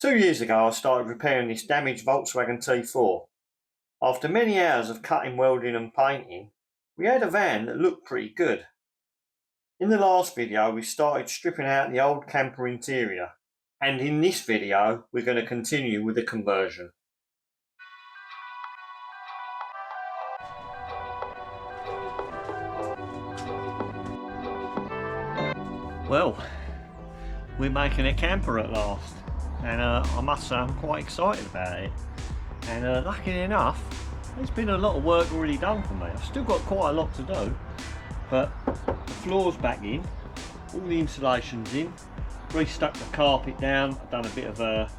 2 years ago I started repairing this damaged Volkswagen T4. After many hours of cutting, welding and painting, we had a van that looked pretty good. In the last video we started stripping out the old camper interior, and in this video we're going to continue with the conversion. Well, we're making a camper at last, and I must say I'm quite excited about it. And luckily enough, there's been a lot of work already done for me. I've still got quite a lot to do, but the floor's back in, all the insulation's in, restuck the carpet down. I've done a bit of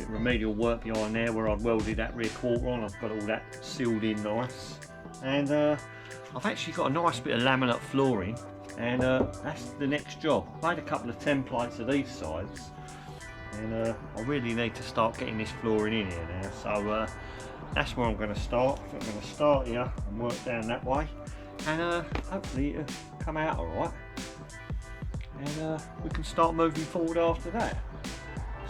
remedial work behind there where I've welded that rear quarter on. I've got all that sealed in nice, and I've actually got a nice bit of laminate flooring. And that's the next job. I've made a couple of templates of these sides, and I really need to start getting this flooring in here now. So that's where I'm going to start. So I'm going to start here and work down that way, and hopefully it'll come out alright, and we can start moving forward after that.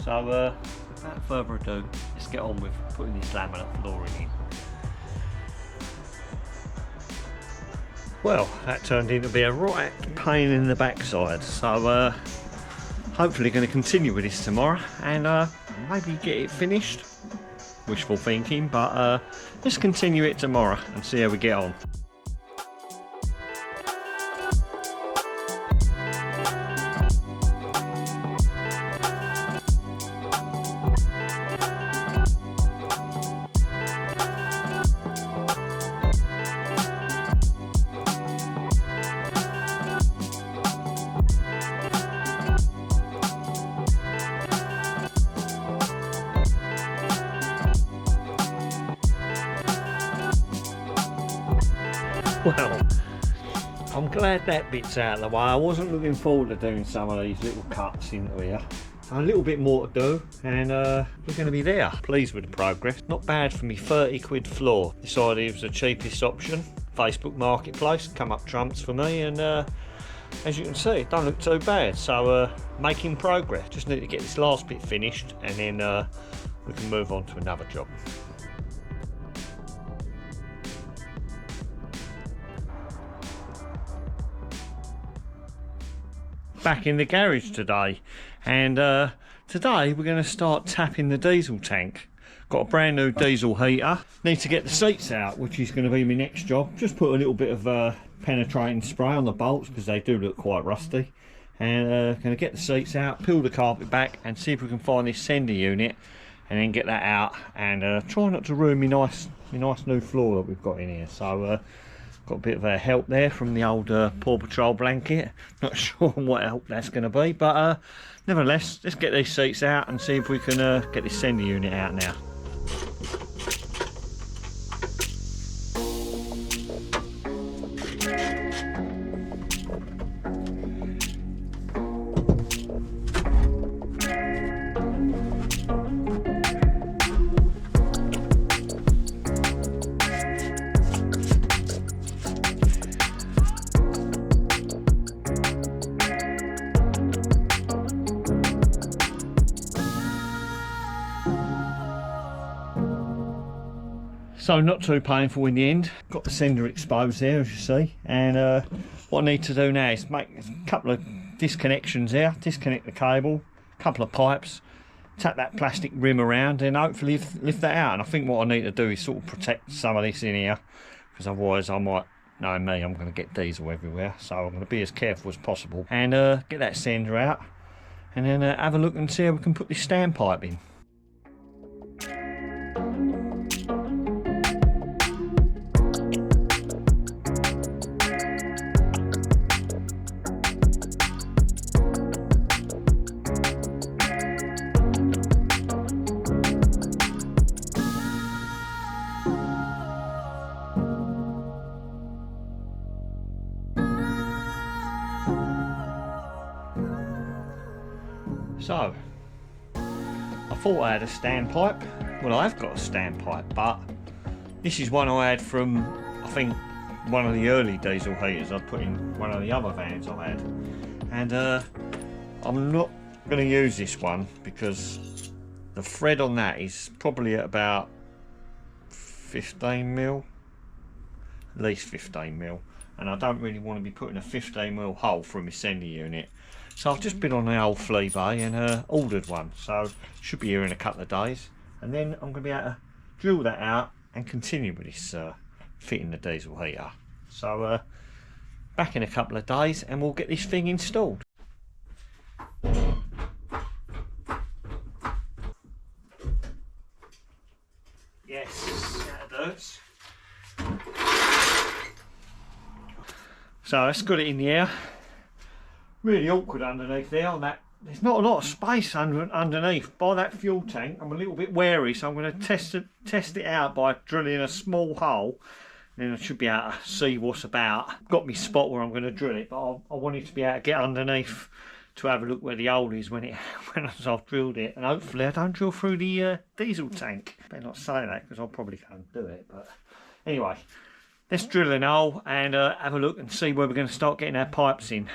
So without further ado, let's get on with putting this laminate flooring in. Well, that turned into be a right pain in the backside, so hopefully going to continue with this tomorrow and maybe get it finished. Wishful thinking, but let's continue it tomorrow and see how we get on. Well, I'm glad that bit's out of the way. I wasn't looking forward to doing some of these little cuts into here. A little bit more to do, and we're going to be there. Pleased with the progress. Not bad for me 30 quid floor. Decided it was the cheapest option. Facebook Marketplace come up trumps for me, and as you can see, it don't look too bad. So making progress. Just need to get this last bit finished, and then we can move on to another job. Back in the garage today, and today we're going to start tapping the diesel tank. Got a brand new diesel heater. Need to get the seats out, which is going to be my next job. Just put a little bit of penetrating spray on the bolts because they do look quite rusty, and going to get the seats out, peel the carpet back, and see if we can find this sender unit, and then get that out and try not to ruin my nice new floor that we've got in here. So got a bit of help there from the old Paw Patrol blanket. Not sure what help that's going to be, but nevertheless, let's get these seats out and see if we can get this sender unit out now. So not too painful in the end. Got the sender exposed there, as you see, and what I need to do now is make a couple of disconnections here, disconnect the cable, a couple of pipes, tap that plastic rim around, and hopefully lift that out. And I think what I need to do is sort of protect some of this in here, because otherwise I might, know me, I'm going to get diesel everywhere. So I'm going to be as careful as possible and get that sender out, and then have a look and see how we can put this standpipe in. So, I thought I had a standpipe. Well, I've got a standpipe, but this is one I had from, I think, one of the early diesel heaters I put in one of the other vans I had. And I'm not going to use this one because The thread on that is probably at about 15 mil, at least 15 mil, and I don't really want to be putting a 15 mil hole through my sender unit. So I've just been on the old flea bay and ordered one, so should be here in a couple of days, and then I'm going to be able to drill that out and continue with this fitting the diesel heater. So back in a couple of days and we'll get this thing installed. Yes, that hurts. So let's got it in the air. Really awkward underneath there on that. There's not a lot of space underneath by that fuel tank. I'm a little bit wary, so I'm going to test it out by drilling a small hole. Then I should be able to see what's about. Got me spot where I'm going to drill it, but I wanted to be able to get underneath to have a look where the hole is when I've drilled it, and hopefully I don't drill through the diesel tank. Better not say that because I'll probably can't do it. But anyway, let's drill a hole and have a look and see where we're going to start getting our pipes in.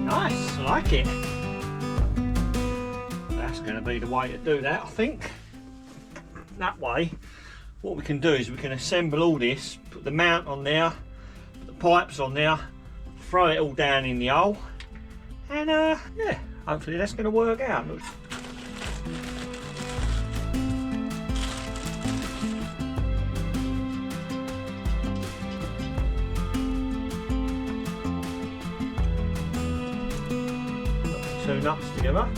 Nice, I like it. That's going to be the way to do that, I think. That way, what we can do is we can assemble all this, put the mount on there, put the pipes on there, throw it all down in the hole, and yeah, hopefully that's going to work out. Two nuts together.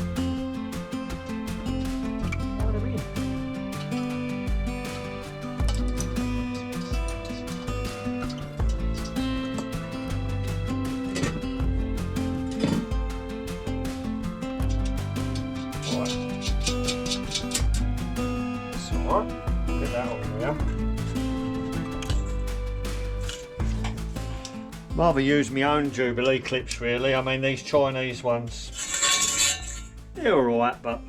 Get that on there. Rather use my own Jubilee clips really. I mean, these Chinese ones, they're alright, but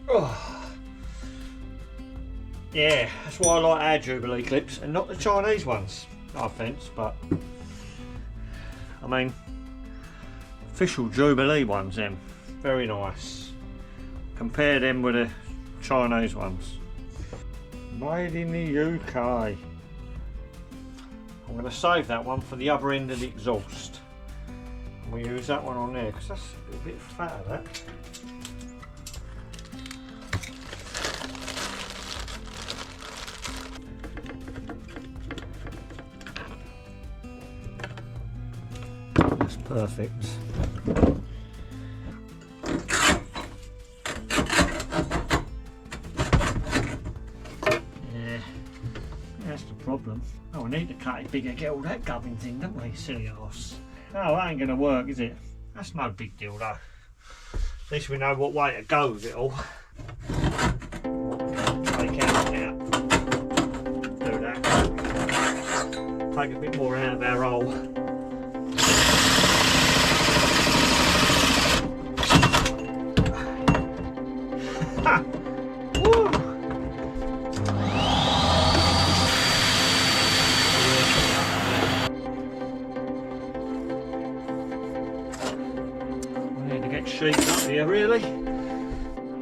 oh. Yeah, that's why I like our Jubilee clips and not the Chinese ones. No offence, but I mean, official Jubilee ones, them very nice. Compare them with the Chinese ones. Made in the UK. I'm going to save that one for the other end of the exhaust. And we'll use that one on there because that's a bit fatter, that. That's perfect. Yeah, that's the problem. Oh, we need to cut it bigger, get all that gubbins in, don't we, silly arse? Oh, that ain't going to work, is it? That's no big deal though. At least we know what way to go with it all. Take out now. Do that. Take a bit more out of our hole. Sheep up here really.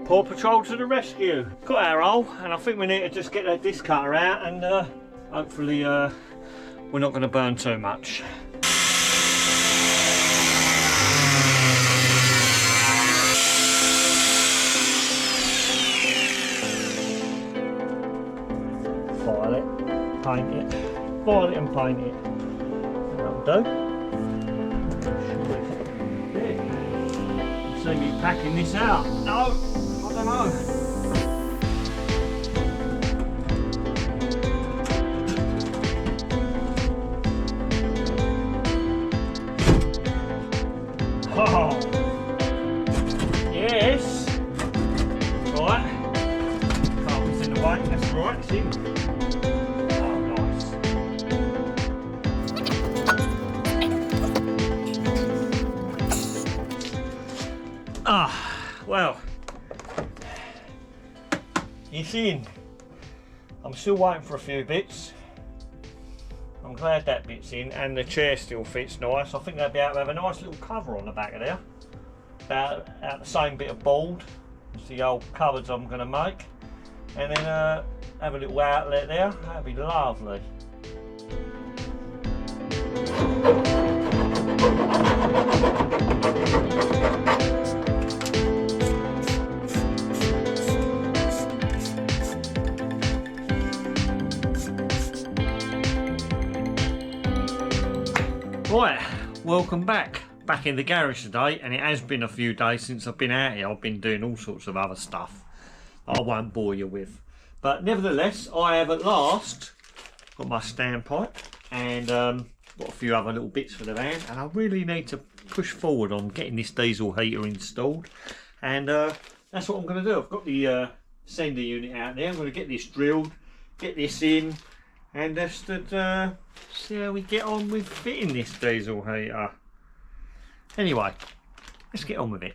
Paw Patrol to the rescue. Got our hole and I think we need to just get that disc cutter out and hopefully we're not going to burn too much. File it, paint it, file it and paint it. That'll do. see me packing this out. No, I don't know. Oh, yes. Right. Oh, it's in the way. That's right. It's in. Oh, nice. Well, it's in. I'm still waiting for a few bits. I'm glad that bit's in, and the chair still fits nice. I think they'll be able to have a nice little cover on the back of there. About the same bit of board as the old cupboards I'm going to make. And then have a little outlet there. That'd be lovely. Right, welcome back in the garage today, and it has been a few days since I've been out here. I've been doing all sorts of other stuff I won't bore you with, but nevertheless I have at last got my standpipe and got a few other little bits for the van, and I really need to push forward on getting this diesel heater installed, and that's what I'm going to do. I've got the sender unit out there. I'm going to get this drilled, get this in, and just see how we get on with fitting this diesel heater. Anyway, let's get on with it.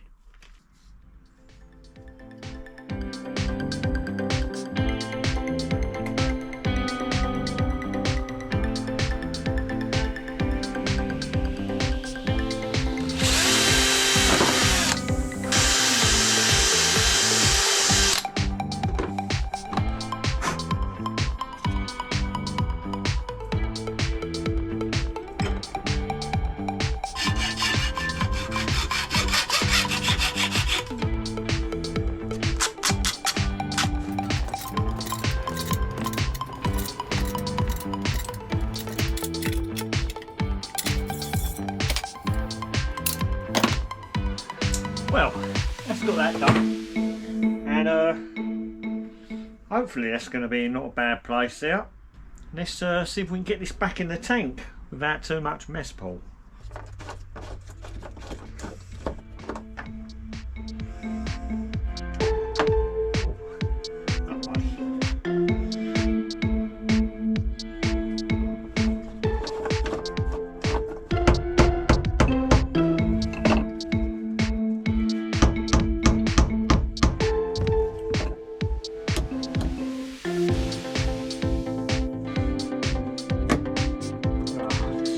Well, let's got that done, and hopefully that's going to be not a bad place there. Let's see if we can get this back in the tank without too much mess, Paul.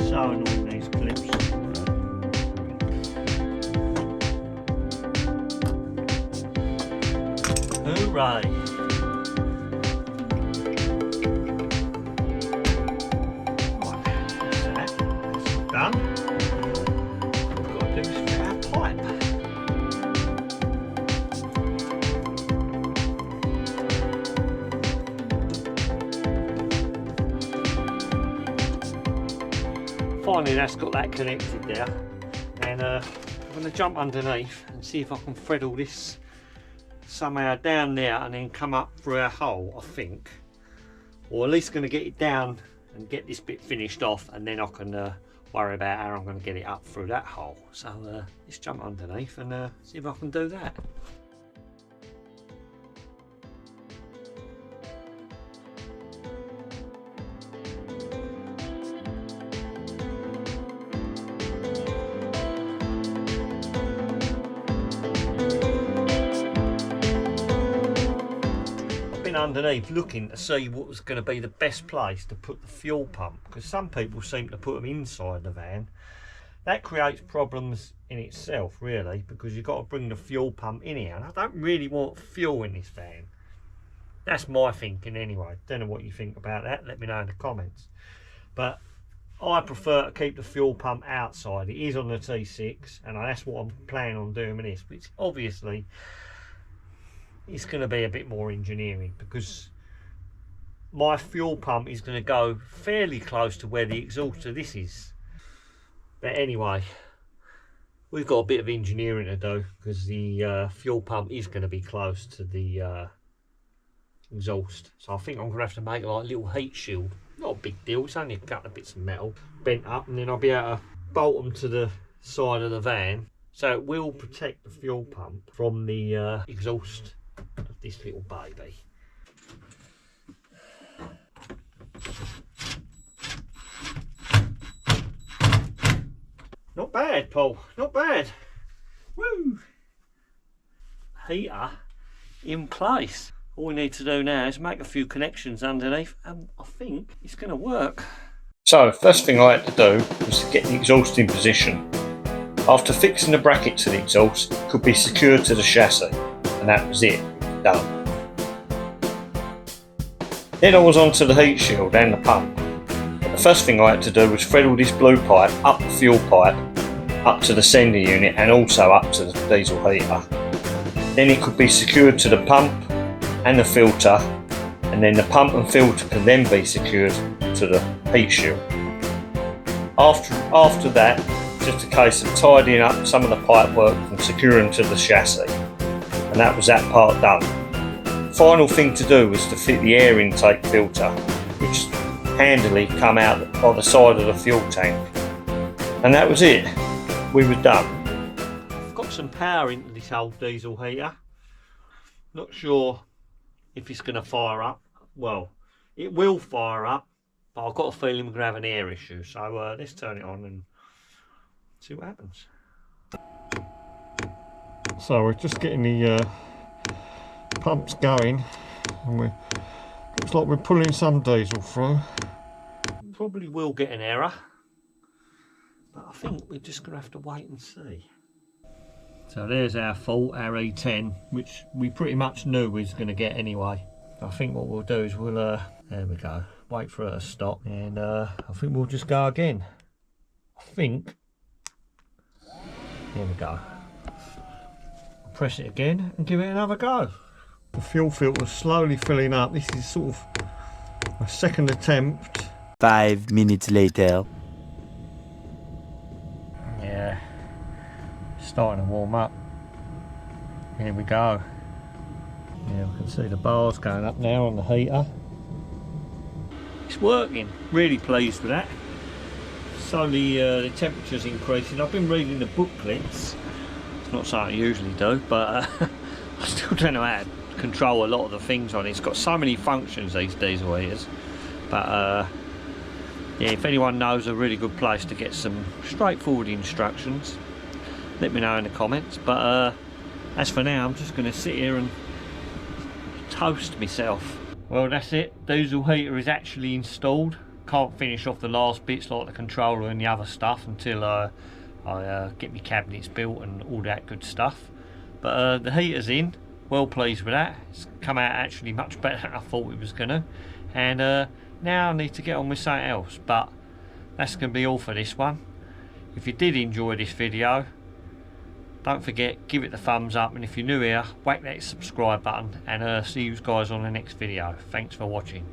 So annoying, these clips. Hooray! Right, that's that. That's done. What we've got to do is fit our pipe. Finally, that's got that connected there, and I'm going to jump underneath and see if I can thread all this somehow down there and then come up through our hole, I think, or at least going to get it down and get this bit finished off, and then I can worry about how I'm going to get it up through that hole. So let's jump underneath and see if I can do that. Underneath looking to see what was going to be the best place to put the fuel pump, because some people seem to put them inside the van. That creates problems in itself, really, because you've got to bring the fuel pump in here, and I don't really want fuel in this van. That's my thinking anyway. Don't know what you think about that, let me know in the comments. But I prefer to keep the fuel pump outside. It is on the T6, and that's what I'm planning on doing with this, which obviously it's going to be a bit more engineering, because my fuel pump is going to go fairly close to where the exhaust of this is. But anyway, we've got a bit of engineering to do because the fuel pump is going to be close to the exhaust. So I think I'm going to have to make like a little heat shield. Not a big deal, it's only a couple of bits of metal bent up, and then I'll be able to bolt them to the side of the van. So it will protect the fuel pump from the exhaust of this little baby. Not bad, Paul, not bad. Woo! Heater in place. All we need to do now is make a few connections underneath, and I think it's going to work. So, first thing I had to do was to get the exhaust in position. After fixing the bracket to the exhaust, it could be secured to the chassis, and that was it, done. Then I was onto the heat shield and the pump. But the first thing I had to do was thread all this blue pipe up the fuel pipe, up to the sender unit, and also up to the diesel heater. Then it could be secured to the pump and the filter, and then the pump and filter can then be secured to the heat shield. After that, just a case of tidying up some of the pipe work and securing to the chassis, and that was that part done. Final thing to do was to fit the air intake filter, which handily come out by the side of the fuel tank, and that was it. We were done. I've got some power into this old diesel heater. Not sure if it's going to fire up. Well, it will fire up, but I've got a feeling we're going to have an air issue. So let's turn it on and see what happens. So we're just getting the pumps going, and looks like we're pulling some diesel through. Probably will get an error, but I think we're just going to have to wait and see. So there's our fault, our E10, which we pretty much knew we was going to get anyway. I think what we'll do is we'll, there we go, wait for it to stop, and I think we'll just go again. I think, there we go. Press it again and give it another go. The fuel filter's slowly filling up. This is sort of a second attempt. 5 minutes later. Yeah, starting to warm up. Here we go. Yeah, we can see the bars going up now on the heater. It's working. Really pleased with that. Slowly the temperature's increasing. I've been reading the booklets. It's not something I usually do, but I still don't know how to control a lot of the things on it. It's got so many functions, these diesel heaters. But yeah, if anyone knows a really good place to get some straightforward instructions, let me know in the comments. But as for now, I'm just going to sit here and toast myself. Well, that's it. Diesel heater is actually installed. Can't finish off the last bits like the controller and the other stuff until I get my cabinets built and all that good stuff. But the heater's in. Well pleased with that. It's come out actually much better than I thought it was gonna. And now I need to get on with something else. But that's gonna be all for this one. If you did enjoy this video, don't forget, give it the thumbs up, and if you're new here, whack that subscribe button, and see you guys on the next video. Thanks for watching.